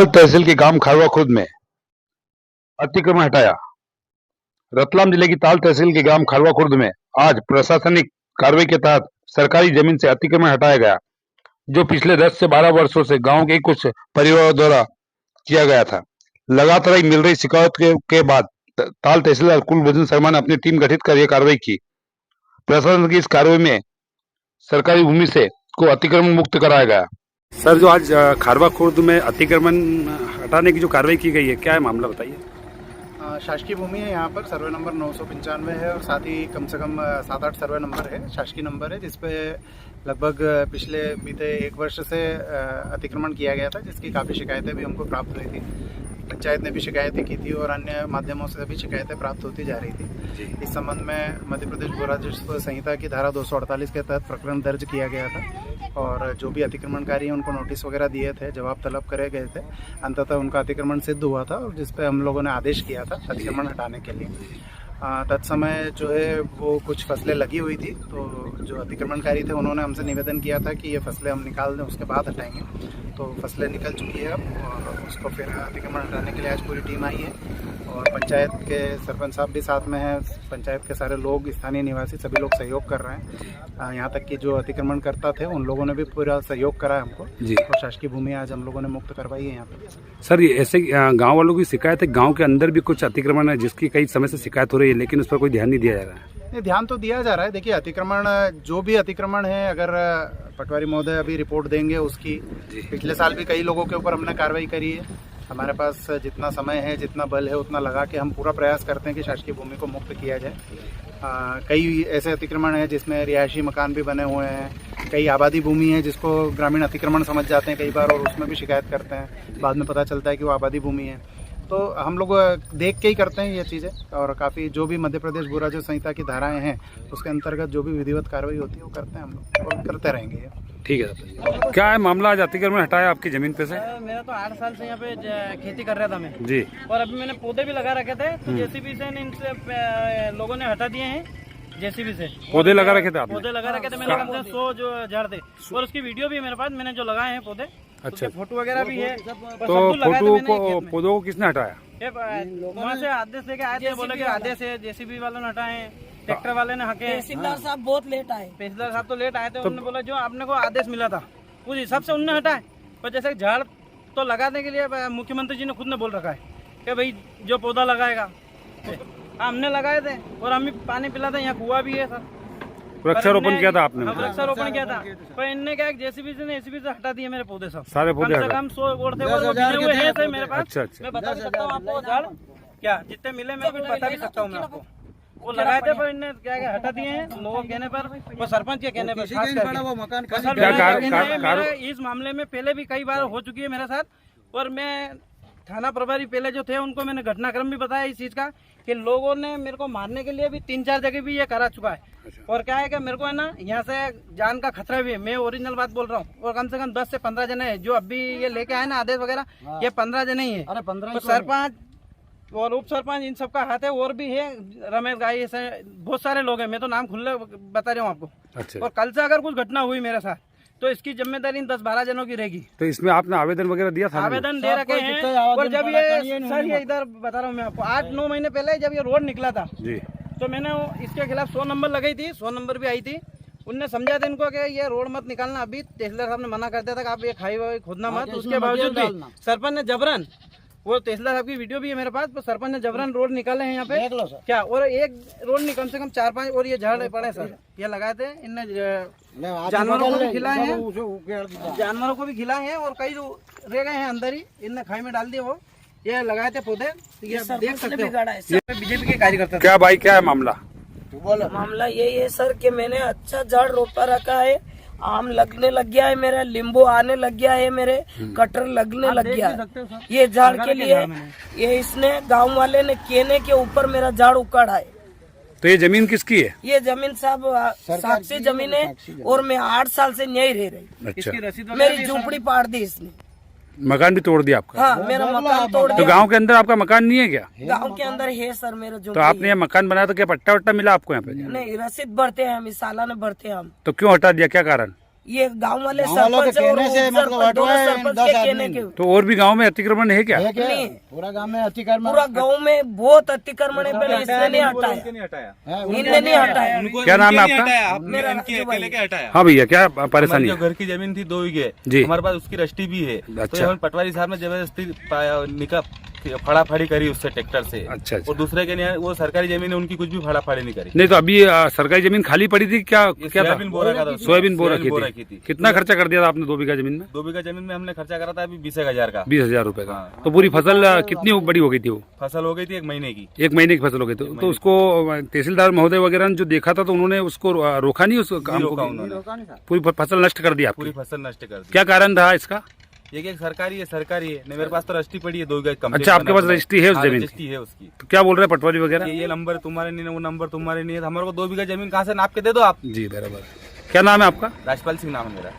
ताल तहसील के गांव खारवा खुर्द में अतिक्रमण हटाया। रतलाम जिले की ताल तहसील के ग्राम खारवा खुर्द में आज प्रशासनिक कार्रवाई के तहत सरकारी जमीन से अतिक्रमण हटाया गया, जो पिछले 10 से 12 वर्षों से गांव के कुछ परिवारों द्वारा किया गया था। लगातार मिल रही शिकायत के बाद ताल तहसीलदार कुलभूषण शर्मा ने अपनी टीम गठित कर यह कार्रवाई की। प्रशासन की इस कार्रवाई में सरकारी भूमि से को अतिक्रमण मुक्त कराया गया। सर, जो आज खारवा खुर्द में अतिक्रमण हटाने की जो कार्रवाई की गई है, क्या है मामला बताइए। शासकीय भूमि है, यहाँ पर सर्वे नंबर 995 है और साथ ही कम से कम 7-8 सर्वे नंबर है, शासकीय नंबर है, जिसपे लगभग पिछले बीते 1 वर्ष से अतिक्रमण किया गया था, जिसकी काफ़ी शिकायतें भी हमको प्राप्त हुई थी। पंचायत ने भी शिकायतें की थी और अन्य माध्यमों से भी शिकायतें प्राप्त होती जा रही थी। इस संबंध में मध्य प्रदेश भू राजस्व संहिता की धारा 248 के तहत प्रकरण दर्ज किया गया था और जो भी अतिक्रमणकारी हैं उनको नोटिस वगैरह दिए थे, जवाब तलब करे गए थे। अंततः उनका अतिक्रमण सिद्ध हुआ था और जिस पे हम लोगों ने आदेश किया था अतिक्रमण हटाने के लिए। तत्समय जो है वो कुछ फसलें लगी हुई थी, तो जो अतिक्रमणकारी थे उन्होंने हमसे निवेदन किया था कि ये फसलें हम निकाल दें, उसके बाद हटाएंगे। तो फसलें निकल चुकी है अब और उसको फिर अतिक्रमण हटाने के लिए आज पूरी टीम आई है और पंचायत के सरपंच साहब भी साथ में हैं, पंचायत के सारे लोग, स्थानीय निवासी सभी लोग सहयोग कर रहे हैं। यहाँ तक कि जो अतिक्रमण करता थे उन लोगों ने भी पूरा सहयोग करा है हमको और शासकीय भूमि आज हम लोगों ने मुक्त करवाई है यहाँ पर। सर, ये ऐसे गांव वालों की शिकायत है, गांव के अंदर भी कुछ अतिक्रमण है जिसकी कई समय से शिकायत हो रही है, लेकिन उस पर कोई ध्यान नहीं दिया जा रहा है। नहीं, ध्यान तो दिया जा रहा है। देखिए, अतिक्रमण जो भी अतिक्रमण है, अगर पटवारी महोदय अभी रिपोर्ट देंगे उसकी, पिछले साल भी कई लोगों के ऊपर हमने कार्रवाई करी है। हमारे पास जितना समय है, जितना बल है, उतना लगा के हम पूरा प्रयास करते हैं कि शासकीय भूमि को मुक्त किया जाए। कई ऐसे अतिक्रमण हैं जिसमें रिहायशी मकान भी बने हुए हैं, कई आबादी भूमि है जिसको ग्रामीण अतिक्रमण समझ जाते हैं कई बार और उसमें भी शिकायत करते हैं, बाद में पता चलता है कि वो आबादी भूमि है। तो हम लोग देख के ही करते हैं ये चीज़ें और काफ़ी जो भी मध्य प्रदेश भू राजस्व संहिता की धाराएं हैं उसके अंतर्गत जो भी विधिवत कार्रवाई होती है वो करते हैं हम लोग और करते रहेंगे ये। ठीक है सर, क्या है मामला आज अतिक्रमण हटाया आपकी जमीन पे से? मेरा तो 8 साल से यहाँ पे खेती कर रहा था मैं जी, और अभी मैंने पौधे भी लगा रखे थे, तो जेसीबी से इनसे लोगों ने हटा दिए हैं। जेसीबी से पौधे लगा रखे थे आपने? पौधे लगा रखे थे मैंने, कम से 100 जो झाड़ थे और उसकी वीडियो भी है मेरे पास, मैंने जो लगाए हैं पौधे। अच्छा, फोटो वगैरह भी है। तो फोटो को पौधों को किसने हटाया? वहाँ से आदेश लेके आए थे, बोले कि आदेश है, जेसीबी वालों ने हटाए, ट्रैक्टर वाले ने हके। तहसीलदार साहब बहुत लेट आए। तहसीलदार साहब तो लेट आए थे, उन्होंने बोला जो आपने को आदेश मिला था उस हिसाब से उन्होंने हटाए। पर जैसे झाड़ तो लगाने के लिए मुख्यमंत्री जी ने खुद ने बोल रखा है कि भाई जो पौधा लगाएगा, हमने लगाए थे और हम भी पानी पिलाते, यहाँ कुआ भी है सर। वृक्षारोपण किया था आपने? वृक्षारोपण किया था, पर इनने क्या जेसीबी से एसीबी से हटा दिए मेरे पौधे सब, सारे पौधे कम से कम 100 गोड़ थे और वो गिरे हुए हैं सर मेरे पास। अच्छा, मैं बता भी सकता हूँ आपको, झाड़ क्या जितने मिले मैं बता भी सकता हूँ मैं आपको। वो लगाए थे पर इनने क्या क्या हटा दिए हैं लोगों के कहने पर, वो सरपंच के कहने पर खास करके। इस मामले में पहले भी कई बार हो चुकी है मेरे साथ और मैं थाना प्रभारी पहले जो थे उनको मैंने घटनाक्रम भी बताया इस चीज का कि लोगों ने मेरे को मारने के लिए भी 3-4 जगह भी ये करा चुका है। और क्या है कि मेरे को है ना यहाँ से जान का खतरा भी है, मैं ओरिजिनल बात बोल रहा हूँ। और कम से कम 10 से 15 जने हैं जो अभी ये लेके आए ना आदेश वगैरह, ये 15 जने ही है। तो सरपंच और उप सरपंच इन सबका हाथ है और भी है, रमेश गाई, ऐसे बहुत सारे लोग हैं, मैं तो नाम खुले बता रहा हूँ आपको। अच्छा। और कल से अगर कुछ घटना हुई मेरे साथ तो इसकी जिम्मेदारी इन 10-12 जनों की रहेगी। तो इसमें आपने आवेदन वगैरह दिया था? आवेदन दे रखे हैं और जब ये सर ये इधर बता रहा हूँ मैं आपको, 8-9 महीने पहले जब ये रोड निकला था जी, तो मैंने इसके खिलाफ 100 नंबर लगाई थी, 100 नंबर भी आई थी। उनने समझा था इनको कि ये रोड मत निकालना, अभी तहसीलदार साहब ने मना कर दिया था कि आप ये खाई वाई खोदना मत। उसके बावजूद भी सरपंच ने जबरन, वो तहसीलदार साहब की वीडियो भी है मेरे पास, तो सरपंच ने जबरन रोड निकाले हैं यहाँ पे क्या, और एक रोड नहीं कम से कम 4-5 और ये झाड़ पड़े सर, ये लगाए थे इनने, जानवरों को भी खिलाए हैं, जानवरों को भी खिलाए हैं और कई जो रह गए हैं अंदर ही इनने खाई में डाल दिए, वो ये लगाए थे पौधे। ये देख सकते हो बीजेपी के कार्यकर्ता। क्या भाई, क्या है मामला? मामला यही है सर कि मैंने अच्छा झाड़ रोपा रखा है, आम लगने लग गया है, मेरा नींबू आने लग गया है, मेरे कटहल लगने लग गया है। ये झाड़ के लिए ये इसने गांव वाले ने केने के ऊपर मेरा झाड़ उखाड़ा है। तो ये जमीन किसकी है? ये जमीन साहब साक्षी जमीन है और मैं 8 साल से यहीं रह रही। अच्छा, मेरी झूंपड़ी पाड़ दी इसने, मकान भी तोड़ दिया आपका? हाँ, मेरा मकान तोड़ दिया। तो गांव के अंदर आपका मकान नहीं है क्या? गांव के अंदर है सर मेरा तो आपने ये मकान बनाया तो क्या पट्टा वट्टा मिला आपको यहाँ पे? नहीं, रसीद भरते हैं हम, इस सालाना भरते हैं हम। तो क्यों हटा दिया, क्या कारण? ये गांव वाले वालों के सरपंच और कहने से मतलब उपसरपंच दोनों हटवाए इन सरपंच 10 के आदमी कहने ने। के तो और भी गांव में अतिक्रमण है क्या? है क्या? नहीं। पूरा गांव में अतिक्रमण पूरा गांव में बहुत अतिक्रमण है, पहले इसने नहीं हटाया, इनने नहीं हटाया। क्या नाम है आपका? मेरा राजू भाई। हाँ भैया, क्या परेशानी जो है? घर की जमीन थी 2 बीघे, जी। हमारे पास उसकी रस्टी भी है। अच्छा। तो हम पटवारी साहब ने जबरदस्ती फड़ाफड़ी करी उससे ट्रैक्टर से। अच्छा। और दूसरे के नहीं, वो सरकारी जमीन है, उनकी कुछ भी फड़ाफड़ी नहीं करी। नहीं तो अभी सरकारी जमीन खाली पड़ी थी क्या? ये क्या था? सोयाबीन बो रखा था। सोयाबीन बो रखी रखी थी। कितना खर्चा कर दिया था आपने 2 बीघा जमीन में? 2 बीघा जमीन में हमने खर्चा करा था अभी 20,000 का। 20,000 रुपए का। हाँ। तो पूरी फसल कितनी बड़ी हो गई थी वो? फसल हो गई थी 1 महीने की। 1 महीने की फसल हो गई थी। तो उसको तहसीलदार महोदय वगैरह ने जो देखा था तो उन्होंने उसको रोका नहीं, उस काम रोका को? उन्होंने। पूरी फसल नष्ट कर दी आपकी? पूरी फसल नष्ट कर दी। क्या कारण रहा इसका? ये कि सरकारी है नहीं, मेरे पास तो रजिस्ट्री पड़ी है 2 बीघा कंप्लीट। अच्छा, आपके पास रजिस्ट्री है उस जमीन की? रजिस्ट्री है उसकी। तो क्या बोल रहे हैं पटवारी वगैरह? ये नंबर तुम्हारे नहीं है, वो नंबर तुम्हारे नहीं है, तो हमारे को 2 बीघा जमीन कहाँ से नाप के दे दो आप। जी बराबर। क्या नाम है आपका? राजपाल सिंह नाम है मेरा।